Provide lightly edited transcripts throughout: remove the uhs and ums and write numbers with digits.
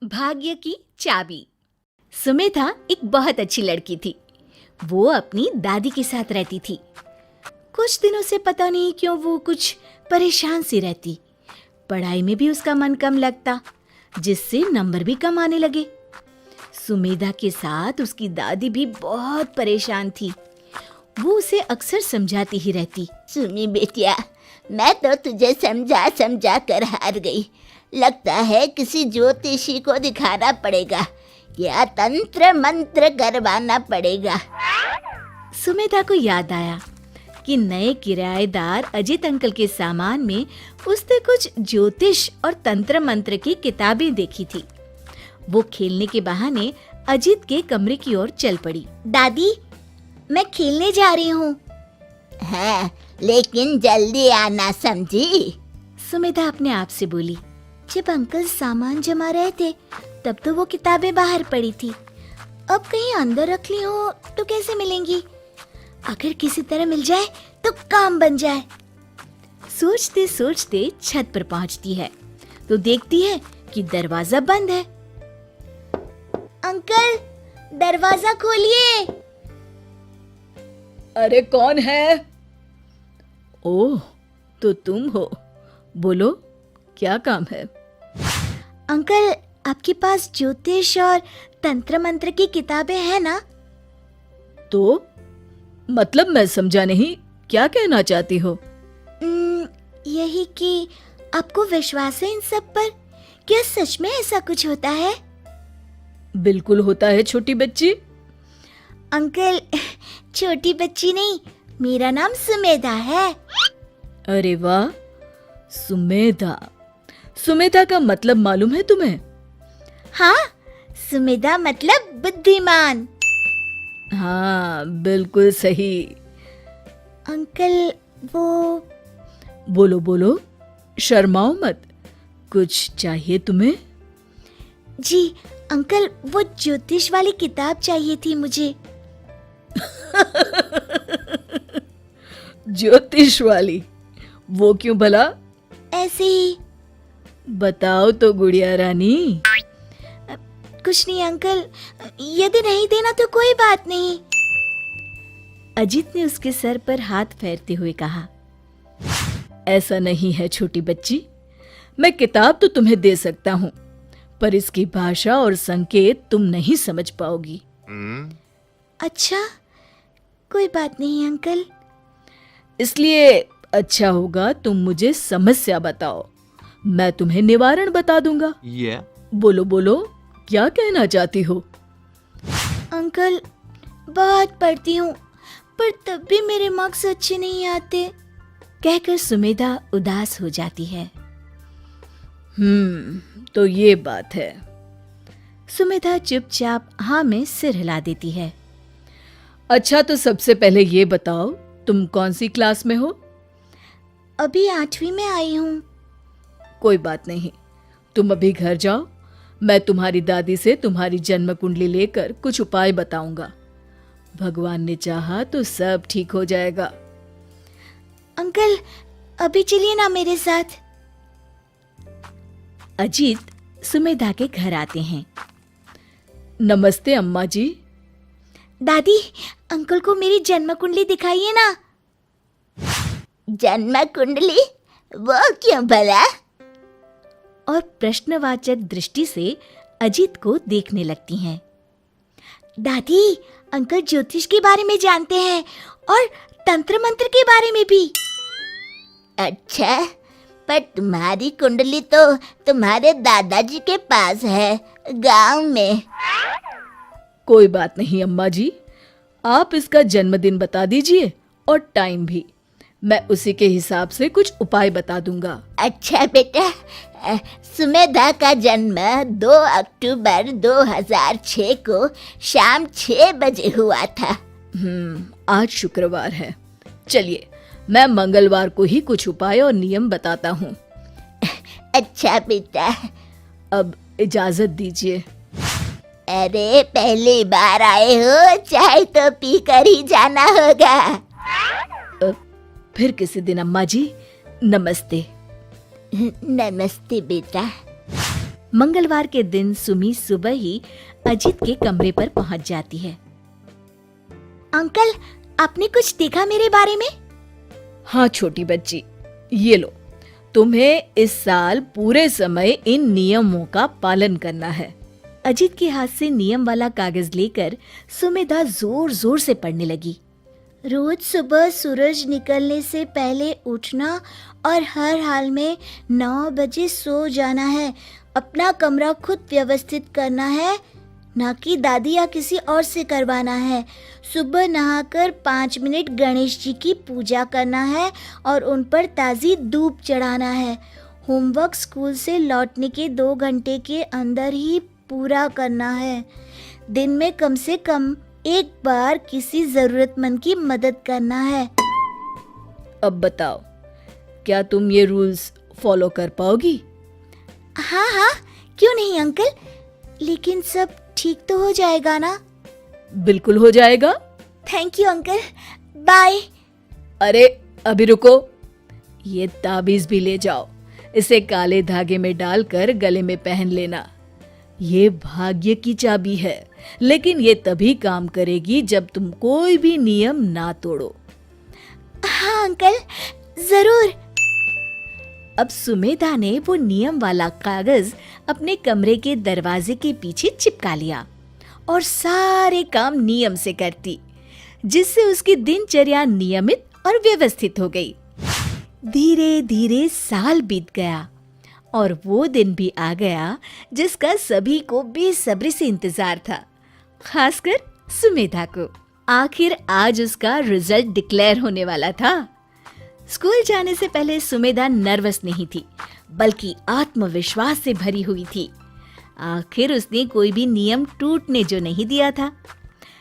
भाग्य की चाबी। सुमेधा एक बहुत अच्छी लड़की थी। वो अपनी दादी के साथ रहती थी। कुछ दिनों से पता नहीं क्यों वो कुछ परेशान सी रहती। पढ़ाई में भी उसका मन कम लगता, जिससे नंबर भी कम आने लगे। सुमेधा के साथ उसकी दादी भी बहुत परेशान थी। वो उसे अक्सर समझाती ही रहती। सुनी बेटिया, मैं तो तुझे समझा समझा कर हार गई। लगता है किसी ज्योतिषी को दिखाना पड़ेगा या तंत्र मंत्र करवाना पड़ेगा। सुमेधा को याद आया कि नए किराएदार अजित अंकल के सामान में उसने कुछ ज्योतिष और तंत्र मंत्र की किताबें देखी थी। वो खेलने के बहाने अजित के कमरे की ओर चल पड़ी। दादी, मैं खेलने जा रही हूँ। हाँ, लेकिन जल्दी आना, समझी? सुमेधा अपने आप से बोली। जब अंकल सामान जमा रहे थे तब तो वो किताबें बाहर पड़ी थी। अब कहीं अंदर रख ली हो तो कैसे मिलेंगी? अगर किसी तरह मिल जाए तो काम बन जाए। सोचते सोचते छत पर पहुंचती है तो देखती है कि दरवाजा बंद है। अंकल, दरवाजा खोलिए। अरे कौन है? ओह, तो तुम हो। बोलो, क्या काम है? अंकल, आपके पास ज्योतिष और तंत्र मंत्र की किताबें हैं ना? तो मतलब मैं समझा नहीं, क्या कहना चाहती हो? यही कि आपको विश्वास है इन सब पर? क्या सच में ऐसा कुछ होता है? बिल्कुल होता है छोटी बच्ची। अंकल, छोटी बच्ची नहीं, मेरा नाम सुमेधा है। अरे वाह, सुमेधा। सुमेधा का मतलब मालूम है तुम्हें? हाँ, सुमेधा मतलब बुद्धिमान। हाँ, बिल्कुल सही। अंकल, वो बोलो बोलो, शर्माओ मत। कुछ चाहिए तुम्हें? जी अंकल, वो ज्योतिष वाली किताब चाहिए थी मुझे। ज्योतिष वाली? वो क्यों भला? ऐसे ही। बताओ तो गुड़िया रानी। कुछ नहीं अंकल, यदि नहीं देना तो कोई बात नहीं। अजित ने उसके सर पर हाथ फेरते हुए कहा। ऐसा नहीं है छोटी बच्ची, मैं किताब तो तुम्हें दे सकता हूँ, पर इसकी भाषा और संकेत तुम नहीं समझ पाओगी। अच्छा, कोई बात नहीं अंकल। इसलिए अच्छा होगा तुम मुझे समस्या बताओ, मैं तुम्हें निवारण बता दूंगा। बोलो बोलो, क्या कहना चाहती हो? अंकल, बहुत पढ़ती हूँ पर तब भी मेरे मार्क्स अच्छे नहीं आते, कहकर सुमेधा उदास हो जाती है। तो ये बात है। सुमेधा चुपचाप हाँ में सिर हिला देती है। अच्छा, तो सबसे पहले ये बताओ, तुम कौन सी क्लास में हो? अभी 8वीं में आई हूँ। कोई बात नहीं, तुम अभी घर जाओ, मैं तुम्हारी दादी से तुम्हारी जन्म कुंडली लेकर कुछ उपाय बताऊंगा। भगवान ने चाहा तो सब ठीक हो जाएगा। अंकल, अभी चलिए ना मेरे साथ। अजीत सुमेधा के घर आते हैं। नमस्ते अम्मा जी। दादी, अंकल को मेरी जन्म कुंडली दिखाइए ना। जन्म कुंडली? वो क्यों भला? और प्रश्नवाचक दृष्टि से अजीत को देखने लगती हैं। दादी, अंकल ज्योतिष के बारे में जानते हैं और तंत्र मंत्र के बारे में भी। अच्छा, पर तुम्हारी कुंडली तो तुम्हारे दादाजी के पास है, गांव में। कोई बात नहीं अम्मा जी, आप इसका जन्मदिन बता दीजिए और टाइम भी, मैं उसी के हिसाब से कुछ उपाय बता दूंगा। अच्छा बेटा, सुमेधा का जन्म 2 अक्टूबर 2006 को शाम 6 बजे हुआ था। आज शुक्रवार है। चलिए, मैं मंगलवार को ही कुछ उपाय और नियम बताता हूँ। अच्छा बेटा, अब इजाजत दीजिए। अरे पहली बार आए हो, चाय तो पी कर ही जाना होगा। फिर किसी दिन अम्मा जी, नमस्ते। नमस्ते बेटा। मंगलवार के दिन सुमी सुबह ही अजीत के कमरे पर पहुंच जाती है। अंकल, आपने कुछ देखा मेरे बारे में? हाँ छोटी बच्ची, ये लो, तुम्हें इस साल पूरे समय इन नियमों का पालन करना है। अजीत के हाथ से नियम वाला कागज लेकर सुमेधा जोर जोर से पढ़ने लगी। रोज सुबह सूरज निकलने से पहले उठना और हर हाल में 9 बजे सो जाना है। अपना कमरा खुद व्यवस्थित करना है, ना कि दादी या किसी और से करवाना है। सुबह नहाकर 5 मिनट गणेश जी की पूजा करना है और उन पर ताज़ी धूप चढ़ाना है। होमवर्क स्कूल से लौटने के 2 घंटे के अंदर ही पूरा करना है। दिन में कम से कम एक बार किसी जरूरतमंद की मदद करना है। अब बताओ, क्या तुम ये रूल्स फॉलो कर पाओगी? हाँ हाँ, क्यों नहीं अंकल, लेकिन सब ठीक तो हो जाएगा ना? बिल्कुल हो जाएगा। Thank you uncle, bye. अरे अभी रुको, ये ताबीज भी ले जाओ। इसे काले धागे में डालकर गले में पहन लेना। ये भाग्य की चाबी है, लेकिन ये तभी काम करेगी जब तुम कोई भी नियम ना तोड़ो। हाँ अंकल, जरूर। अब सुमेधा ने वो नियम वाला कागज अपने कमरे के दरवाजे के पीछे चिपका लिया और सारे काम नियम से करती, जिससे उसकी दिनचर्या नियमित और व्यवस्थित हो गई। धीरे धीरे साल बीत गया और वो दिन भी आ गया जिसका सभी को बेसब्री से इंतजार था, खासकर सुमेधा को। आखिर आज उसका रिजल्ट डिक्लेयर होने वाला था। स्कूल जाने से पहले सुमेधा नर्वस नहीं थी, बल्कि आत्मविश्वास से भरी हुई थी। आखिर उसने कोई भी नियम टूटने जो नहीं दिया था।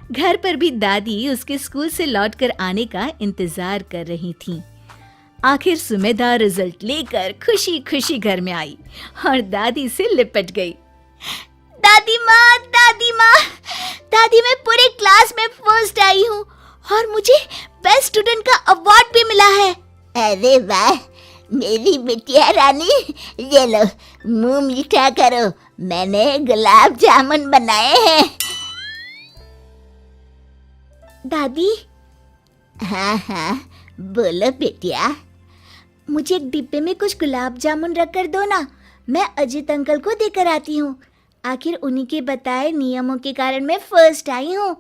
घर पर भी दादी उसके स्कूल से लौटकर आने का इंतजार कर रही थी। आखिर सुमेधा रिजल्ट लेकर खुशी खुशी घर में आई और दादी से लिपट गई। दादी माँ, दादी माँ, दादी, मैं पूरे क्लास में फर्स्ट आई हूँ और मुझे बेस्ट स्टूडेंट का अवार्ड भी मिला है। अरे वाह मेरी बिटिया रानी, ये लो मुंह मीठा करो, मैंने गुलाब जामुन बनाए हैं। दादी। हाँ हाँ बोलो बेटिया। मुझे एक डिब्बे में कुछ गुलाब जामुन रख कर दो ना, मैं अजीत अंकल को देकर आती हूँ। आखिर उन्हीं के बताए नियमों के कारण मैं फर्स्ट आई हूँ।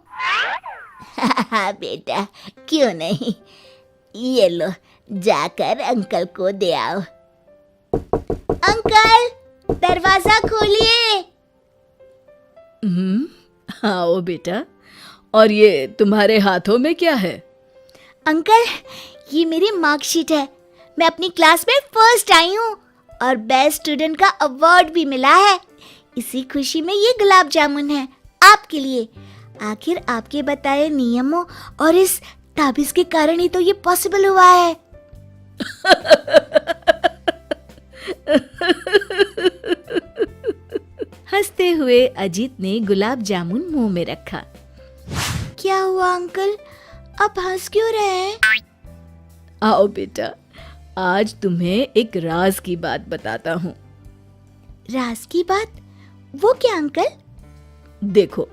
हाँ बेटा, क्यों नहीं, ये लो जाकर अंकल को दे आओ। अंकल, दरवाजा खोलिए। आओ बेटा। और ये तुम्हारे हाथों में क्या है? अंकल, ये मेरी मार्कशीट है। मैं अपनी क्लास में फर्स्ट आई हूँ और बेस्ट स्टूडेंट का अवार्ड भी मिला है। इसी खुशी में ये गुलाब जामुन है आपके लिए। आखिर आपके बताए नियमों और इस ताबीज के कारण ही तो ये पॉसिबल हुआ है। हंसते हुए अजीत ने गुलाब जामुन मुंह में रखा। क्या हुआ अंकल, आप हंस क्यों रहे हैं? आओ बेटा, आज तुम्हें एक राज की बात बताता हूँ। राज की बात? वो क्या अंकल? देखो,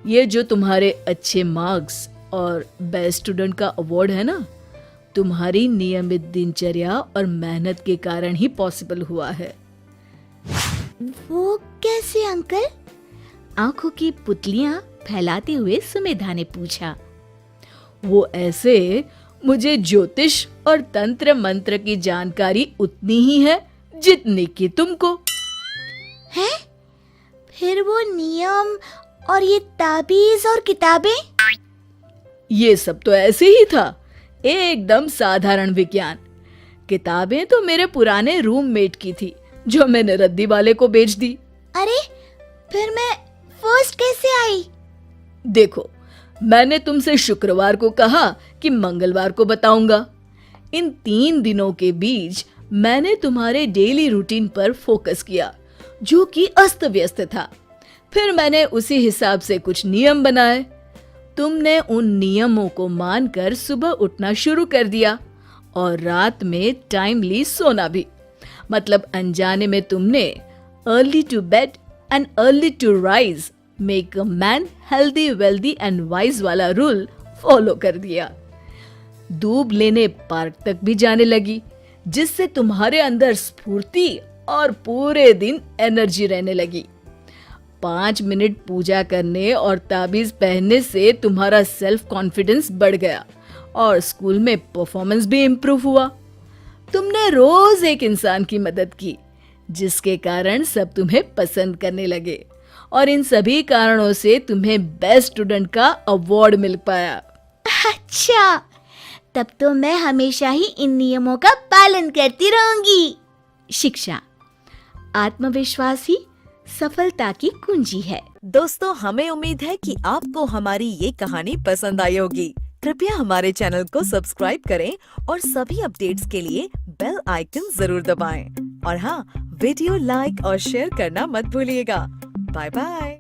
ये जो तुम्हारे अच्छे मार्क्स और बेस्ट स्टूडेंट का अवार्ड है ना, तुम्हारी नियमित दिनचर्या और मेहनत के कारण ही पॉसिबल हुआ है। वो कैसे अंकल? आंखों की पुतलियां फैलाते हुए सुमेधा ने पूछा। वो ऐसे, मुझे ज्योतिष और तंत्र मंत्र की जानकारी उतनी ही है जितनी कि तुमको है। फिर वो नियम और ये ताबीज और किताबें? ये सब तो ऐसे ही था, एकदम साधारण विज्ञान। किताबें तो मेरे पुराने रूममेट की थी, जो मैंने रद्दी वाले को बेच दी। अरे, फिर मैं फर्स्ट कैसे आई? देखो, मैंने तुमसे शुक्रवार को कहा कि मंगलवार को बताऊंगा। इन 3 दिनों के बीच मैंने तुम्हारे डेली रूटीन पर फोकस किया, जो कि अस्त व्यस्त था। फिर मैंने उसी हिसाब से कुछ नियम बनाए। तुमने उन नियमों को मानकर सुबह उठना शुरू कर दिया और रात में टाइमली सोना भी। मतलब अनजाने में तुमने early to bed and early to rise make a man healthy wealthy and wise वाला रूल फॉलो कर दिया। दूब लेने पार्क तक भी जाने लगी, जिससे तुम्हारे अंदर स्फूर्ति और पूरे दिन एनर्जी रहने लगी। 5 मिनट पूजा करने और ताबीज पहनने से तुम्हारा सेल्फ कॉन्फिडेंस बढ़ गया और स्कूल में परफॉर्मेंस भी इम्प्रूव हुआ। तुमने रोज एक इंसान की मदद की, जिसके कारण सब तुम्हें पसंद करने लगे और इन सभी कारणों से तुम्हें बेस्ट स्टूडेंट का अवार्ड मिल पाया। अच्छा, तब तो मैं हमेशा ही इन नियमों का पालन करती रहूंगी। शिक्षा, आत्मविश्वास ही सफलता की कुंजी है। दोस्तों, हमें उम्मीद है कि आपको हमारी ये कहानी पसंद आई होगी। कृपया हमारे चैनल को सब्सक्राइब करें और सभी अपडेट्स के लिए बेल आइकन जरूर दबाएं। और हाँ, वीडियो लाइक और शेयर करना मत भूलिएगा। Bye bye.